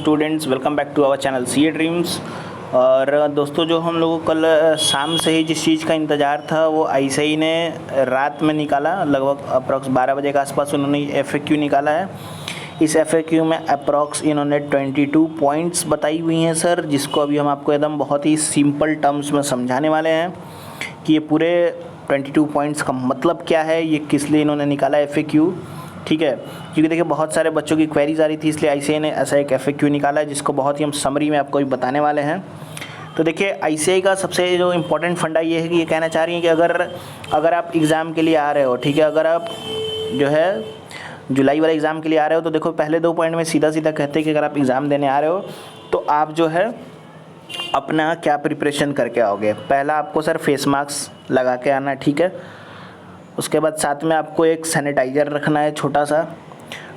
Students, welcome back to our channel CA Dreams. और दोस्तों, जो हम लोगों को कल शाम से ही जिस चीज़ का इंतज़ार था वो आईसीएआई ने रात में निकाला। लगभग अप्रॉक्स 12 बजे के आसपास उन्होंने एफएक्यू निकाला है। इस एफएक्यू में अप्रॉक्स इन्होंने 22 पॉइंट्स बताई हुई हैं सर, जिसको अभी हम आपको एकदम बहुत ही सिंपल टर्म्स में समझाने वाले हैं कि ये पूरे 22 पॉइंट्स का मतलब क्या है, ये किस लिए इन्होंने निकाला एफएक्यू। ठीक है, क्योंकि देखिए बहुत सारे बच्चों की क्वेरीज आ रही थी, इसलिए आईसीएआई ने ऐसा एक एफएक्यू निकाला है जिसको बहुत ही हम समरी में आपको भी बताने वाले हैं। तो देखिए आईसीएआई का सबसे जो इम्पोर्टेंट फंडा ये है कि ये कहना चाह रही है कि अगर आप एग्ज़ाम के लिए आ रहे हो, ठीक है, अगर आप जो है जुलाई वाले एग्ज़ाम के लिए आ रहे हो, तो देखो पहले 2 पॉइंट में सीधा सीधा कहते हैं कि अगर आप एग्ज़ाम देने आ रहे हो तो आप जो है अपना क्या प्रिपरेशन करके आओगे। पहला आपको सर फेस मास्क लगा के आना है, ठीक है। उसके बाद साथ में आपको एक सैनिटाइज़र रखना है, छोटा सा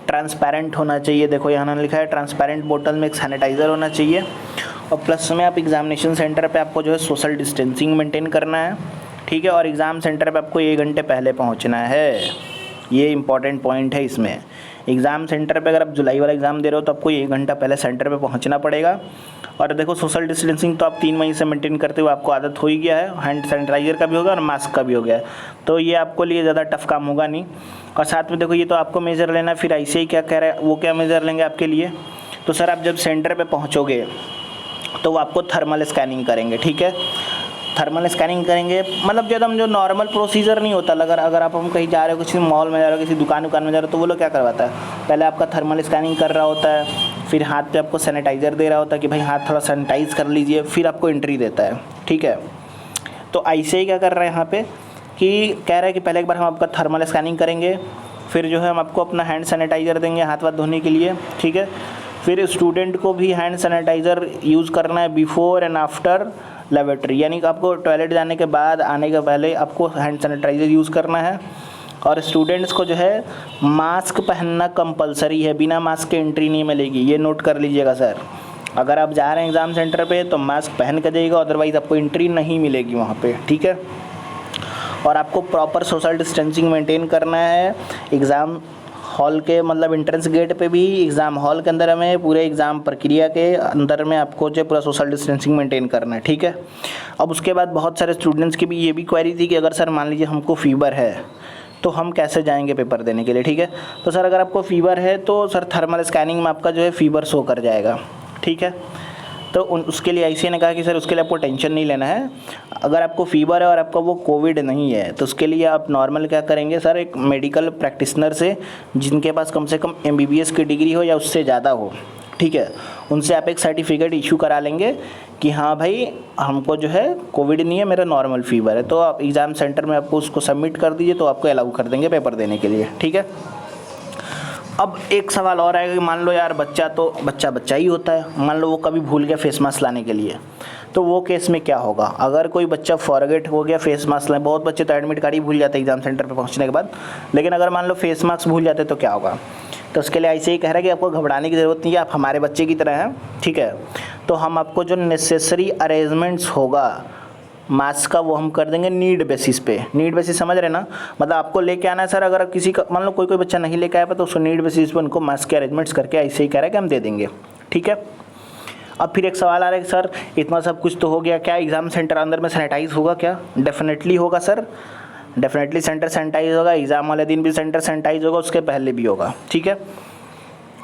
ट्रांसपेरेंट होना चाहिए। देखो यहाँ लिखा है ट्रांसपेरेंट बोतल में एक सैनिटाइज़र होना चाहिए। और प्लस में आप एग्ज़ामिनेशन सेंटर पे आपको जो है सोशल डिस्टेंसिंग मेंटेन करना है, ठीक है। और एग्ज़ाम सेंटर पे आपको 1 घंटे पहले पहुँचना है, ये इंपॉर्टेंट पॉइंट है इसमें। एग्ज़ाम सेंटर पे अगर आप जुलाई वाला एग्ज़ाम दे रहे हो तो आपको 1 घंटा पहले सेंटर पे पहुंचना पड़ेगा। और देखो सोशल डिस्टेंसिंग तो आप 3 महीने से मेंटेन करते हुए आपको आदत हो ही गया है, हैंड सैनिटाइज़र का भी होगा और मास्क का भी हो गया है, तो ये आपको लिए ज़्यादा टफ काम होगा नहीं। और साथ में देखो ये तो आपको मेजर लेना है, फिर आईसीएआई क्या कह रहा है, वो क्या मेजर लेंगे आपके लिए। तो सर आप जब सेंटर पर पहुँचोगे तो वो आपको थर्मल स्कैनिंग करेंगे, ठीक है। थर्मल स्कैनिंग करेंगे मतलब जो नॉर्मल प्रोसीजर नहीं होता। अगर आप हम कहीं जा रहे हो, किसी मॉल में जा रहे हो, किसी दुकान में जा रहे हो, तो वो लोग क्या करवाता है, पहले आपका थर्मल स्कैनिंग कर रहा होता है, फिर हाथ पे आपको सैनिटाइज़र दे रहा होता है कि भाई हाथ थोड़ा सैनिटाइज़ कर लीजिए, फिर आपको एंट्री देता है, ठीक है। तो आईसीएआई क्या कर रहे हैं यहाँ पे कि कह रहा है कि पहले एक बार हम आपका थर्मल स्कैनिंग करेंगे, फिर जो है हम आपको अपना हैंड सैनिटाइज़र देंगे हाथ वाथ धोने के लिए, ठीक है। फिर स्टूडेंट को भी हैंड सैनिटाइज़र यूज़ करना है बिफोर एंड आफ्टर लेबोरेटरी, यानी कि आपको टॉयलेट जाने के बाद, आने के पहले आपको हैंड सैनिटाइज़र यूज़ करना है। और स्टूडेंट्स को जो है मास्क पहनना कंपलसरी है, बिना मास्क के एंट्री नहीं मिलेगी, ये नोट कर लीजिएगा सर। अगर आप जा रहे हैं एग्ज़ाम सेंटर पे तो मास्क पहन कर जाइएगा, अदरवाइज़ आपको एंट्री नहीं मिलेगी वहाँ पे, ठीक है। और आपको प्रॉपर सोशल डिस्टेंसिंग मेंटेन करना है एग्ज़ाम हॉल के, मतलब एंट्रेंस गेट पे भी, एग्ज़ाम हॉल के अंदर में, पूरे एग्ज़ाम प्रक्रिया के अंदर में आपको जो पूरा सोशल डिस्टेंसिंग मेंटेन करना है, ठीक है। अब उसके बाद बहुत सारे स्टूडेंट्स की भी ये भी क्वेरी थी कि अगर सर मान लीजिए हमको फ़ीवर है तो हम कैसे जाएंगे पेपर देने के लिए, ठीक है। तो सर अगर आपको फ़ीवर है तो सर थर्मल स्कैनिंग में आपका जो है फ़ीवर शो कर जाएगा, ठीक है। तो उसके लिए आईसीएआई ने कहा कि सर उसके लिए आपको टेंशन नहीं लेना है। अगर आपको फ़ीवर है और आपका वो कोविड नहीं है तो उसके लिए आप नॉर्मल क्या करेंगे सर, एक मेडिकल प्रैक्टिशनर से जिनके पास कम से कम एमबीबीएस की डिग्री हो या उससे ज़्यादा हो, ठीक है, उनसे आप एक सर्टिफिकेट इशू करा लेंगे कि हाँ भाई हमको जो है कोविड नहीं है, मेरा नॉर्मल फ़ीवर है। तो आप एग्ज़ाम सेंटर में आपको उसको सबमिट कर दीजिए, तो आपको अलाउ कर देंगे पेपर देने के लिए, ठीक है। अब एक सवाल और आएगा कि मान लो यार बच्चा ही होता है, मान लो वो कभी भूल गया फेस मास्क लाने के लिए, तो वो केस में क्या होगा। अगर कोई बच्चा फॉरगेट हो गया फेस मास्क लाए, बहुत बच्चे तो एडमिट कार्ड ही भूल जाते हैं एग्ज़ाम सेंटर पे पहुंचने के बाद, लेकिन अगर मान लो फेस मास्क भूल जाते तो क्या होगा। तो उसके लिए ऐसे ही कह रहा है कि आपको घबराने की ज़रूरत नहीं है, आप हमारे बच्चे की तरह हैं, ठीक है। तो हम आपको जो नेसेसरी अरेंजमेंट्स होगा मास्क का वो हम कर देंगे नीड बेसिस पे। नीड बेसिस समझ रहे ना, मतलब आपको लेके आना है सर। अगर किसी का मान लो कोई बच्चा नहीं लेके आया तो उसको नीड बेसिस पे उनको मास्क के अरेंजमेंट्स करके ऐसे ही कह रहा है कि हम दे देंगे, ठीक है। अब फिर एक सवाल आ रहा है कि सर इतना सब कुछ तो हो गया, क्या एग्ज़ाम सेंटर अंदर में सैनिटाइज होगा क्या। डेफिनेटली होगा सर, डेफिनेटली सेंटर सैनिटाइज होगा। एग्ज़ाम वाले दिन भी सेंटर सैनिटाइज होगा, उसके पहले भी होगा, ठीक है।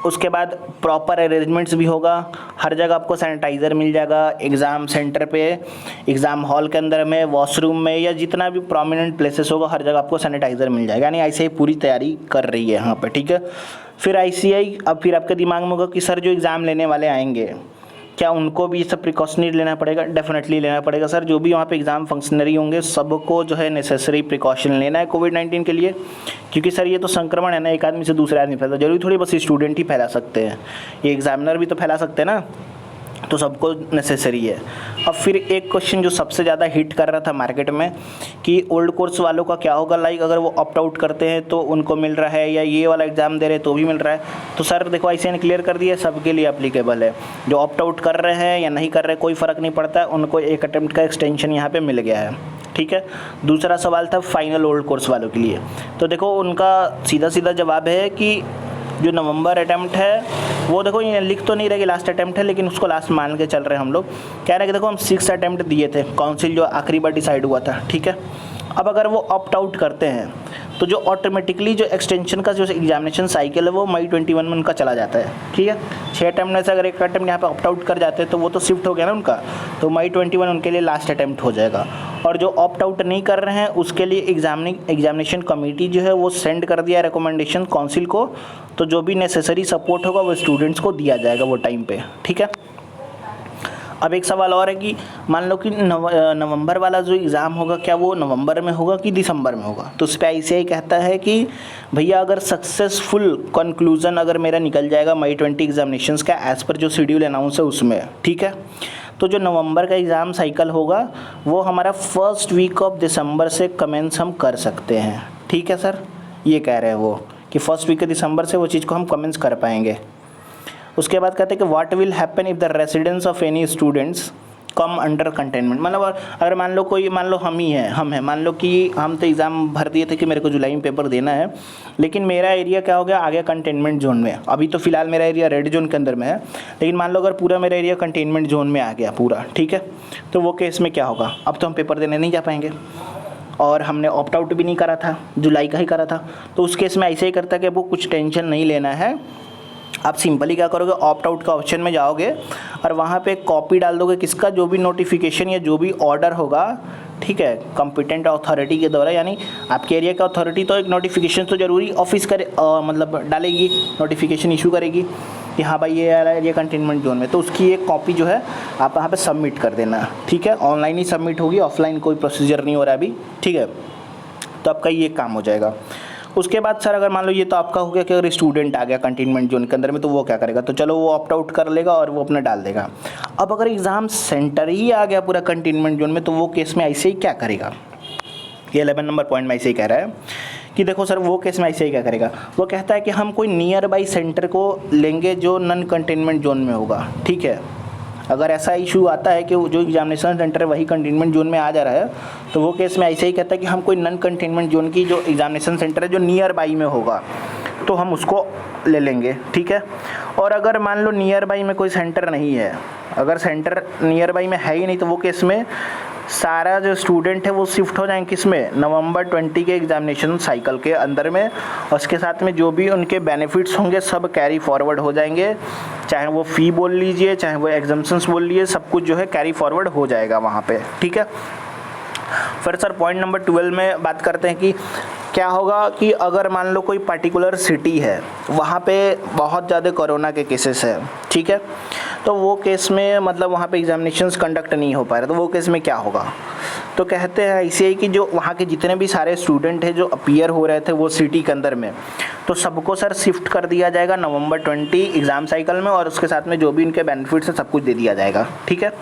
उसके बाद प्रॉपर अरेंजमेंट्स भी होगा, हर जगह आपको सैनिटाइज़र मिल जाएगा एग्ज़ाम सेंटर पे, एग्ज़ाम हॉल के अंदर में, वॉशरूम में, या जितना भी प्रोमिनेंट प्लेसेस होगा हर जगह आपको सैनिटाइज़र मिल जाएगा। यानी ऐसे ही पूरी तैयारी कर रही है यहाँ पे, ठीक है। फिर आईसीएआई, अब फिर आपके दिमाग में होगा कि सर जो एग्ज़ाम लेने वाले आएंगे क्या उनको भी ये सब प्रिकॉशनरी लेना पड़ेगा। डेफिनेटली लेना पड़ेगा सर, जो भी वहाँ पे एग्ज़ाम फंक्शनरी होंगे सबको जो है नेसेसरी प्रिकॉशन लेना है कोविड-19 के लिए, क्योंकि सर ये तो संक्रमण है ना, एक आदमी से दूसरे आदमी फैलता, जरूरी थोड़ी बस स्टूडेंट ही फैला सकते हैं, ये एग्जामिनर भी तो फैला सकते हैं ना, तो सबको नेसेसरी है। अब फिर एक क्वेश्चन जो सबसे ज़्यादा हिट कर रहा था मार्केट में कि ओल्ड कोर्स वालों का क्या होगा, लाइक अगर वो ऑप्ट आउट करते हैं तो उनको मिल रहा है, या ये वाला एग्ज़ाम दे रहे हैं तो भी मिल रहा है। तो सर देखो आईसीएआई ने क्लियर कर दिया सबके लिए एप्लीकेबल है, जो ऑप्ट आउट कर रहे हैं या नहीं कर रहे कोई फ़र्क नहीं पड़ता है, उनको एक अटेम्प्ट का एक्सटेंशन यहाँ पर मिल गया है, ठीक है। दूसरा सवाल था फाइनल ओल्ड कोर्स वालों के लिए, तो देखो उनका सीधा सीधा जवाब है कि जो नवंबर अटैम्प्ट है वो देखो ये लिख तो नहीं रहे कि लास्ट अटैम्प्ट है, लेकिन उसको लास्ट मान के चल रहे हैं हम लोग। कह रहे हैं कि देखो हम 6 अटैम्प्ट दिए थे, काउंसिल जो आखिरी बार डिसाइड हुआ था, ठीक है। अब अगर वो ऑप्ट आउट करते हैं तो जो ऑटोमेटिकली जो एक्सटेंशन का जो एग्जामिनेशन साइकिल है वो मई 21 में उनका चला जाता है, ठीक है। 6 अटैम्प्ट में से अगर एक अटैम्प्ट यहाँ पे ऑप्ट आउट कर जाते हैं तो वो तो शिफ्ट हो गया ना उनका, तो मई 21 उनके लिए लास्ट अटैम्प्ट हो जाएगा। और जो ऑप्ट आउट नहीं कर रहे हैं उसके लिए एग्जामिनेशन कमेटी जो है वो सेंड कर दिया रिकमेंडेशन काउंसिल को, तो जो भी नेसेसरी सपोर्ट होगा वो स्टूडेंट्स को दिया जाएगा वो टाइम पे, ठीक है। अब एक सवाल और है कि मान लो कि नवंबर वाला जो एग्ज़ाम होगा क्या वो नवंबर में होगा कि दिसंबर में होगा, तो उस पर ICAI कहता है कि भैया अगर सक्सेसफुल कंक्लूज़न अगर मेरा निकल जाएगा मई 20 एग्जामिनेशंस का एज़ पर जो शेड्यूल अनाउंस है उसमें, ठीक है, तो जो नवंबर का एग्ज़ाम साइकिल होगा वो हमारा फर्स्ट वीक ऑफ दिसंबर से कमेंस हम कर सकते हैं, ठीक है सर। ये कह रहे हैं वो कि फर्स्ट वीक दिसंबर से वो चीज़ को हम कमेंस कर पाएंगे। उसके बाद कहते हैं कि what will happen if the residence of any students come under containment, मतलब अगर मान लो कोई, मान लो हम हैं, मान लो कि हम तो एग्ज़ाम भर दिए थे कि मेरे को जुलाई में पेपर देना है, लेकिन मेरा एरिया क्या हो गया आ गया कंटेनमेंट जोन में। अभी तो फिलहाल मेरा एरिया रेड जोन के अंदर में है, लेकिन मान लो अगर पूरा मेरा एरिया कंटेनमेंट जोन में आ गया पूरा, ठीक है, तो वो केस में क्या होगा, अब तो हम पेपर देने नहीं जा पाएंगे और हमने ऑप्ट आउट भी नहीं करा था, जुलाई का ही करा था। तो उस केस में ऐसे ही करता है कि वो कुछ टेंशन नहीं लेना है, आप सिंपली क्या करोगे ऑप्ट आउट का ऑप्शन में जाओगे और वहाँ पे कॉपी डाल दोगे किसका, जो भी नोटिफिकेशन या जो भी ऑर्डर होगा, ठीक है, कॉम्पिटेंट अथॉरिटी के द्वारा, यानी आपके एरिया का अथॉरिटी तो एक नोटिफिकेशन तो ज़रूरी ऑफिस करे मतलब डालेगी, नोटिफिकेशन इशू करेगी कि हाँ भाई ये आ रहा है एरिया कंटेनमेंट जोन में, तो उसकी एक कॉपी जो है आप वहाँ पे सबमिट कर देना, ठीक है। ऑनलाइन ही सबमिट होगी, ऑफलाइन कोई प्रोसीजर नहीं हो रहा अभी, ठीक है, तो आपका ये काम हो जाएगा। उसके बाद सर अगर मान लो ये तो आपका हो गया कि अगर स्टूडेंट आ गया कंटेनमेंट जोन के अंदर में तो वो क्या करेगा, तो चलो वो ऑप्ट आउट कर लेगा और वो अपना डाल देगा। अब अगर एग्ज़ाम सेंटर ही आ गया पूरा कंटेनमेंट जोन में तो वो केस में ऐसे ही क्या करेगा, ये 11 नंबर पॉइंट में ऐसे ही कह रहा है कि देखो सर वो केस में ऐसे ही क्या करेगा, वो कहता है कि हम कोई नियर बाई सेंटर को लेंगे जो नॉन कंटेनमेंट जोन में होगा, ठीक है। अगर ऐसा इशू आता है कि जो एग्जामिनेशन सेंटर है वही कंटेनमेंट जोन में आ जा रहा है तो वो केस में ऐसे ही कहता है कि हम कोई नॉन कंटेनमेंट जोन की जो एग्जामिनेशन सेंटर है जो नियर बाई में होगा तो हम उसको ले लेंगे, ठीक है। और अगर मान लो नियर बाई में कोई सेंटर नहीं है, अगर सेंटर नियर बाई में है ही नहीं तो वो केस में सारा जो स्टूडेंट है वो शिफ्ट हो जाएंगे किस में, नवंबर 20 के एग्जामिनेशन साइकिल के अंदर में, और उसके साथ में जो भी उनके बेनिफिट्स होंगे सब कैरी फॉरवर्ड हो जाएंगे, चाहे वो फ़ी बोल लीजिए चाहे वो एग्जाम्शंस बोल लीजिए, सब कुछ जो है कैरी फॉरवर्ड हो जाएगा वहाँ पे, ठीक है। फिर सर पॉइंट नंबर 12 में बात करते हैं कि क्या होगा कि अगर मान लो कोई पर्टिकुलर सिटी है वहाँ पे बहुत ज़्यादा कोरोना के केसेस है, ठीक है, तो वो केस में मतलब वहाँ पे एग्जामिनेशंस कंडक्ट नहीं हो पा रहे तो वो केस में क्या होगा, तो कहते हैं ऐसे ही कि जो वहाँ के जितने भी सारे स्टूडेंट हैं जो अपीयर हो रहे थे वो सिटी के अंदर में तो सबको सर शिफ्ट कर दिया जाएगा नवंबर 20 एग्ज़ाम साइकिल में, और उसके साथ में जो भी इनके बेनिफिट्स है सब कुछ दे दिया जाएगा, ठीक है।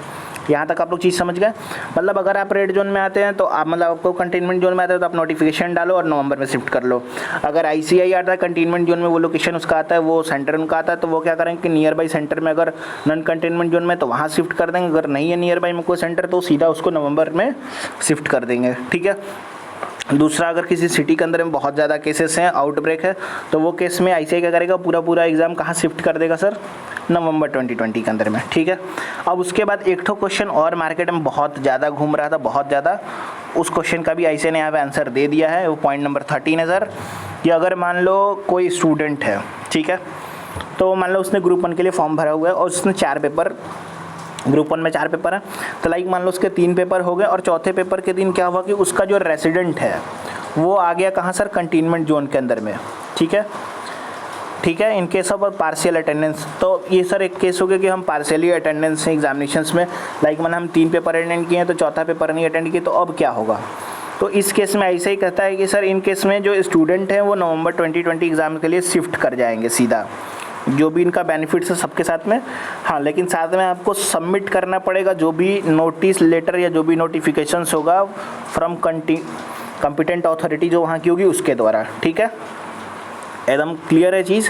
यहाँ तक आप लोग चीज़ समझ गए। मतलब अगर आप रेड जोन में आते हैं तो आप मतलब आपको कंटेनमेंट जोन में आते हैं तो आप नोटिफिकेशन डालो और नवंबर में शिफ्ट कर लो। अगर ICAI आता है कंटेनमेंट जोन में वो लोकेशन उसका आता है वो सेंटर उनका आता है तो वो क्या करेंगे कि नियर बाई सेंटर में अगर नॉन कंटेनमेंट जोन में तो वहाँ शिफ्ट कर देंगे, अगर नहीं है नियर बाई में कोई सेंटर तो सीधा उसको नवंबर में शिफ्ट कर देंगे, ठीक है। दूसरा अगर किसी सिटी के अंदर में बहुत ज़्यादा केसेस हैं, आउटब्रेक है, तो वो केस में ICAI क्या करेगा पूरा एग्ज़ाम कहाँ शिफ्ट कर देगा सर, नवंबर 2020 के अंदर में, ठीक है। अब उसके बाद एक तो क्वेश्चन और मार्केट में बहुत ज़्यादा घूम रहा था, बहुत ज़्यादा, उस क्वेश्चन का भी ICAI ने यहाँ पे आंसर दे दिया है। वो पॉइंट नंबर 13 है सर कि अगर मान लो कोई स्टूडेंट है, ठीक है, तो मान लो उसने ग्रुप 1 के लिए फॉर्म भरा हुआ है और उसने 4 पेपर, ग्रुप 1 में 4 पेपर है तो लाइक मान लो उसके 3 पेपर हो गए और चौथे पेपर के दिन क्या हुआ कि उसका जो रेसिडेंट है वो आ गया कहाँ सर, कंटेनमेंट जोन के अंदर में, ठीक है, ठीक है। In case of partial attendance, तो ये सर एक केस हो गया कि हम पार्शियली अटेंडेंस हैं एग्जामिनेशंस में, लाइक मैंने हम 3 पेपर अटेंड किए हैं तो चौथा पेपर नहीं अटेंड किए, तो अब क्या होगा, तो इस केस में ऐसा ही कहता है कि सर इन केस में जो स्टूडेंट हैं वो नवंबर 2020 एग्ज़ाम के लिए शिफ्ट कर जाएंगे सीधा, जो भी इनका बेनिफिट्स है सबके साथ में, हाँ, लेकिन साथ में आपको सबमिट करना पड़ेगा जो भी नोटिस लेटर या जो भी नोटिफिकेशंस होगा फ्रॉम कॉम्पिटेंट अथॉरिटी जो वहाँ की होगी उसके द्वारा, ठीक है। एकदम क्लियर है चीज़,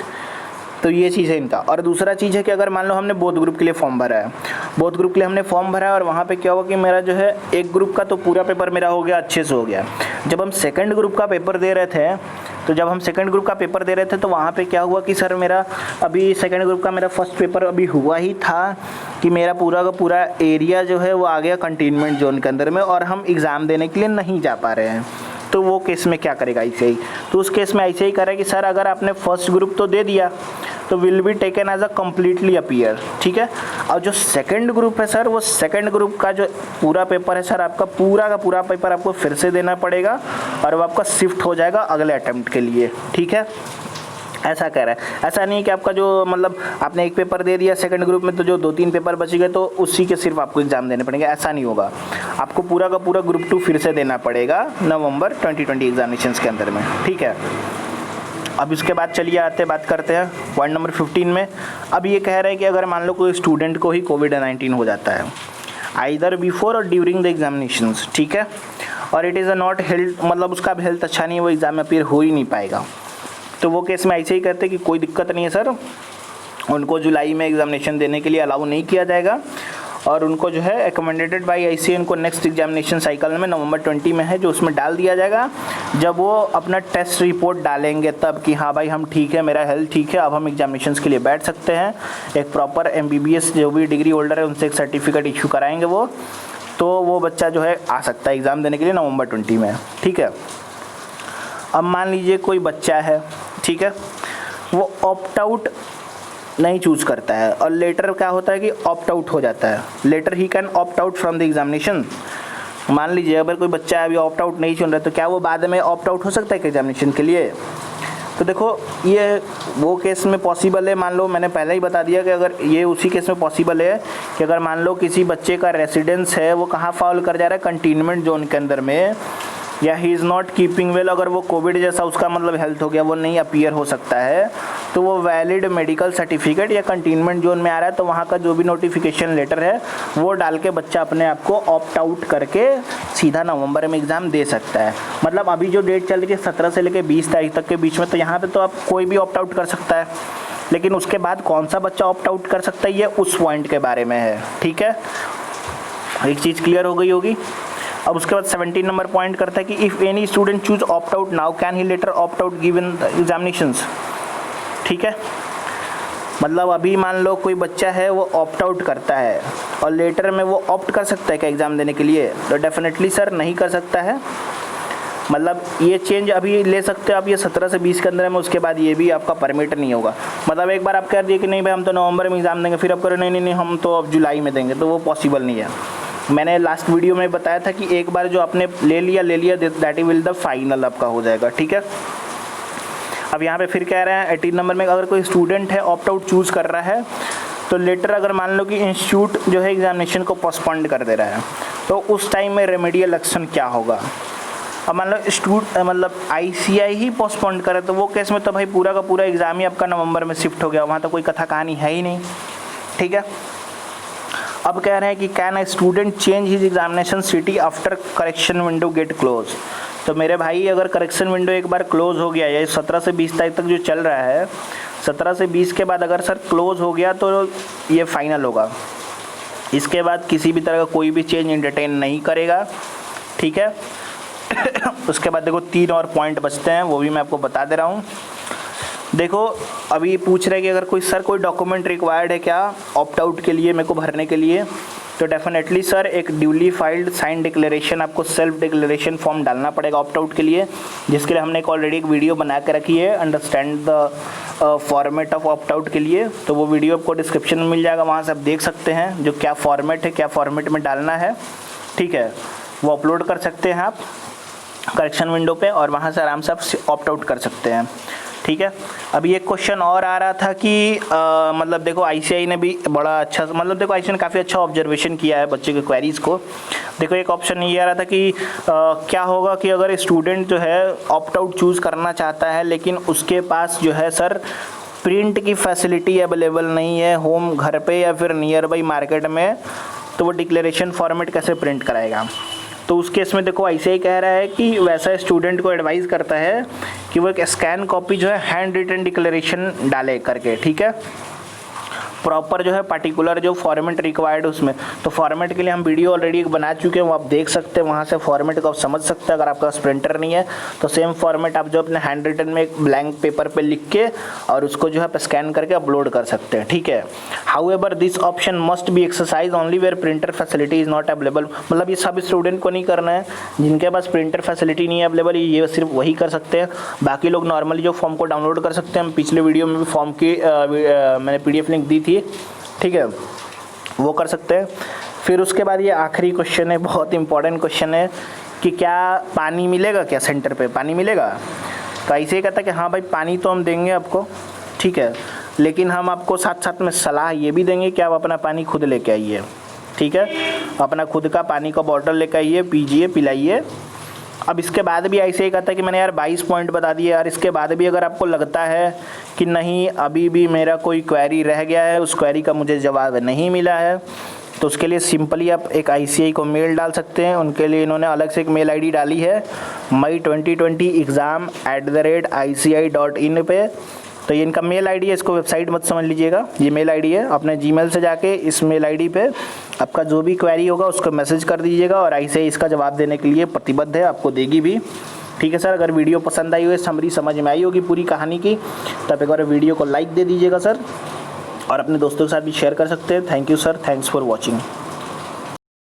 तो ये चीज़ है इनका। और दूसरा चीज़ है कि अगर मान लो हमने बोथ ग्रुप के लिए फॉर्म भरा है, बोथ ग्रुप के लिए हमने फॉर्म भरा है और वहाँ पे क्या हुआ कि मेरा जो है एक ग्रुप का तो पूरा पेपर मेरा हो गया, अच्छे से हो गया। जब हम सेकंड ग्रुप का पेपर दे रहे थे तो जब हम सेकंड ग्रुप का पेपर दे रहे थे तो वहाँ पे क्या हुआ कि सर मेरा अभी सेकंड ग्रुप का मेरा फर्स्ट पेपर अभी हुआ ही था कि मेरा पूरा का पूरा एरिया जो है वो आ गया कंटेनमेंट जोन के अंदर में और हम एग्ज़ाम देने के लिए नहीं जा पा रहे हैं। तो वो केस में क्या करेगा ICI? तो उस केस में ICI करे कि सर अगर आपने फर्स्ट ग्रुप तो दे दिया तो will be taken as a completely appear, ठीक है। और जो सेकंड ग्रुप है सर, वो सेकंड ग्रुप का जो पूरा पेपर है सर, आपका पूरा का पूरा पेपर आपको फिर से देना पड़ेगा और वो आपका शिफ्ट हो जाएगा अगले अटेम्प्ट के लिए, ठीक है। ऐसा कह रहा है, ऐसा नहीं कि आपका जो मतलब आपने एक पेपर दे दिया सेकंड ग्रुप में तो जो 2-3 पेपर बच गए तो उसी के सिर्फ आपको एग्जाम देने पड़ेंगे, ऐसा नहीं होगा। आपको पूरा का पूरा ग्रुप 2 फिर से देना पड़ेगा नवंबर 2020 एग्जामिनेशंस के अंदर में, ठीक है। अब इसके बाद चलिए बात करते हैं पॉइंट नंबर 15 में। अब ये कह रहे हैं कि अगर मान लो कोई स्टूडेंट को ही कोविड-19 हो जाता है आइदर बिफोर और ड्यूरिंग द एग्जामिनेशंस, ठीक है, और it is a not health, मतलब उसका हेल्थ अच्छा नहीं है, वो एग्ज़ाम में अपीयर हो ही नहीं पाएगा, तो वो केस में ऐसे ही कहते हैं कि कोई दिक्कत नहीं है सर, उनको जुलाई में एग्जामिनेशन देने के लिए अलाउ नहीं किया जाएगा और उनको जो है रिकमेंडेड बाय ICI उनको नेक्स्ट एग्जामिनेशन साइकिल में नवंबर 20 में है जो उसमें डाल दिया जाएगा। जब वो अपना टेस्ट रिपोर्ट डालेंगे तब कि हाँ भाई हम ठीक है, मेरा हेल्थ ठीक है, अब हम एग्जामिनेशंस के लिए बैठ सकते हैं, एक प्रॉपर MBBS जो भी डिग्री होल्डर है उनसे एक सर्टिफिकेट इशू कराएंगे वो, तो वो बच्चा जो है आ सकता है एग्ज़ाम देने के लिए नवंबर 20 में, ठीक है। अब मान लीजिए कोई बच्चा है, ठीक है, वो ऑप्ट आउट नहीं चूज़ करता है और लेटर क्या होता है कि ऑप्ट आउट हो जाता है, later he can opt out from the examination. मान लीजिए अगर कोई बच्चा अभी ऑप्ट आउट नहीं चुन रहा है तो क्या वो बाद में ऑप्ट आउट हो सकता है कि एग्जामिनेशन के लिए? तो देखो ये वो केस में पॉसिबल है, मान लो मैंने पहले ही बता दिया कि अगर ये उसी केस में पॉसिबल है कि अगर मान लो किसी बच्चे का रेसिडेंस है वो कहाँ फॉल कर जा रहा है, कंटेनमेंट जोन के अंदर में, या he is not keeping well, अगर वो कोविड जैसा उसका मतलब हेल्थ हो गया, वो नहीं अपीयर हो सकता है, तो वो वैलिड मेडिकल सर्टिफिकेट या कंटेनमेंट जोन में आ रहा है तो वहाँ का जो भी नोटिफिकेशन लेटर है वो डाल के बच्चा अपने आप को ऑप्ट आउट करके सीधा नवंबर में एग्ज़ाम दे सकता है। मतलब अभी जो डेट चल रही है 17 से लेकर 20 तारीख तक के बीच में, तो यहाँ पे तो आप कोई भी ऑप्ट आउट कर सकता है, लेकिन उसके बाद कौन सा बच्चा ऑप्ट आउट कर सकता है ये उस पॉइंट के बारे में है, ठीक है। एक चीज़ क्लियर हो गई होगी। अब उसके बाद 17 नंबर पॉइंट करता है कि if any student choose opt out now can he later opt out given the examinations, ठीक है। मतलब अभी मान लो कोई बच्चा है वो ऑप्ट आउट करता है और लेटर में वो ऑप्ट कर सकता है क्या एग्ज़ाम देने के लिए? तो डेफिनेटली सर नहीं कर सकता है। मतलब ये चेंज अभी ले सकते हो आप ये 17 से 20 के अंदर में, उसके बाद ये भी आपका परमिट नहीं होगा। मतलब एक बार आप कह दिए कि नहीं भाई हम तो नवंबर में एग्ज़ाम देंगे, फिर आप करो नहीं हम तो अब जुलाई में देंगे, तो वो पॉसिबल नहीं है। मैंने लास्ट वीडियो में बताया था कि एक बार जो आपने ले लिया दैट विल द फाइनल आपका हो जाएगा, ठीक है। अब यहाँ पे फिर कह रहे हैं 18 नंबर में अगर कोई स्टूडेंट है ऑप्ट आउट चूज़ कर रहा है तो लेटर अगर मान लो कि इंस्टीट्यूट जो है एग्जामिनेशन को पोस्टपोन्ड कर दे रहा है तो उस टाइम में रेमेडियल एक्शन क्या होगा? अब मान लो मतलब ICI ही पोस्टपोन्ड करे तो वो केस में तो भाई पूरा का पूरा एग्ज़ाम ही आपका नवंबर में शिफ्ट हो गया, वहाँ तो कोई कथा कहानी है ही नहीं, ठीक है। अब कह रहे हैं कि can a student change his examination city after correction window get close. तो मेरे भाई अगर करेक्शन विंडो एक बार क्लोज हो गया, ये 17 से 20 तारीख तक जो चल रहा है, 17 से 20 के बाद अगर सर क्लोज हो गया तो ये फाइनल होगा। इसके बाद किसी भी तरह का कोई भी चेंज एंटरटेन नहीं करेगा, ठीक है। उसके बाद देखो 3 और पॉइंट बचते हैं, वो भी मैं आपको बता दे रहा हूँ। देखो अभी पूछ रहे हैं कि अगर कोई डॉक्यूमेंट रिक्वायर्ड है क्या ऑप्ट आउट के लिए मेरे को भरने के लिए, तो डेफिनेटली सर एक ड्यूली फाइल्ड साइन डिक्लेरेशन, आपको सेल्फ डिक्लेरेशन फॉर्म डालना पड़ेगा ऑप्ट आउट के लिए, जिसके लिए हमने एक ऑलरेडी एक वीडियो बना के रखी है understand the format of opt out के लिए। तो वो वीडियो आपको डिस्क्रिप्शन में मिल जाएगा, वहाँ से आप देख सकते हैं जो क्या फॉर्मेट है, क्या फॉर्मेट में डालना है, ठीक है। वो अपलोड कर सकते हैं आप करेक्शन विंडो पे और वहाँ से आराम से आप ऑप्ट आउट कर सकते हैं, ठीक है। अभी एक क्वेश्चन और आ रहा था कि मतलब देखो ICI ने भी बड़ा अच्छा, मतलब देखो ICI ने काफ़ी अच्छा ऑब्जर्वेशन किया है बच्चे के क्वेरीज़ को। देखो एक ऑप्शन ये आ रहा था कि क्या होगा कि अगर स्टूडेंट जो है ऑप्ट आउट चूज़ करना चाहता है लेकिन उसके पास जो है सर प्रिंट की फैसिलिटी अवेलेबल नहीं है होम घर पे या फिर नियर बाई मार्केट में, तो वो डिक्लेरेशन फॉर्मेट कैसे प्रिंट कराएगा? तो उस केस में देखो ICI कह रहा है कि वैसा स्टूडेंट को एडवाइस करता है कि वो एक स्कैन कॉपी जो है हैंड रिटन डिक्लेरेशन डाले करके, ठीक है। प्रॉपर जो है पार्टिकुलर जो फॉर्मेट रिक्वायर्ड उसमें, तो फॉर्मेट के लिए हम वीडियो ऑलरेडी एक बना चुके हैं, वो आप देख सकते हैं, वहाँ से फॉर्मेट को आप समझ सकते हैं। अगर आपका पास प्रिंटर नहीं है तो सेम फॉर्मेट आप जो अपने हैंड रिटन में एक ब्लैंक पेपर पे लिख के और उसको जो है स्कैन करके अपलोड कर सकते हैं, ठीक है। However this option must be exercise only where printer facility is not available, मतलब ये सब स्टूडेंट को नहीं करना है, जिनके पास प्रिंटर फैसिलिटी नहीं है अवेलेबल, ये सिर्फ वही कर सकते हैं। बाकी लोग नॉर्मली जो फॉर्म को डाउनलोड कर सकते हैं, हम पिछले वीडियो में भी फॉर्म की मैंने PDF लिंक दी थी, ठीक है, वो कर सकते हैं। फिर उसके बाद ये आखिरी क्वेश्चन है, बहुत इंपॉर्टेंट क्वेश्चन है कि क्या पानी मिलेगा, क्या सेंटर पे पानी मिलेगा। तो ऐसे ही कहता है कि हाँ भाई पानी तो हम देंगे आपको, ठीक है, लेकिन हम आपको साथ साथ में सलाह ये भी देंगे कि आप अपना पानी खुद लेके आइए, ठीक है, अपना खुद का पानी का बॉटल लेके आइए, पीजिए, पिलाइए। अब इसके बाद भी ऐसे ही कहता है कि मैंने यार 22 पॉइंट बता दिए यार, इसके बाद भी अगर आपको लगता है कि नहीं अभी भी मेरा कोई क्वेरी रह गया है, उस क्वेरी का मुझे जवाब नहीं मिला है, तो उसके लिए सिंपली आप एक ICAI को मेल डाल सकते हैं। उनके लिए इन्होंने अलग से एक मेल ID डाली है, my2020exam@ICAI.in पे। तो ये इनका मेल ID है, इसको वेबसाइट मत समझ लीजिएगा, ये मेल ID है। अपने Gmail से जाके इस मेल ID पे आपका जो भी क्वेरी होगा उसको मैसेज कर दीजिएगा और ICAI इसका जवाब देने के लिए प्रतिबद्ध है, आपको देगी भी, ठीक है सर। अगर वीडियो पसंद आई हो, समरी समझ में आई होगी पूरी कहानी की, तब एक बार वीडियो को लाइक दे दीजिएगा सर, और अपने दोस्तों के साथ भी शेयर कर सकते हैं। Thank you sir, thanks for watching.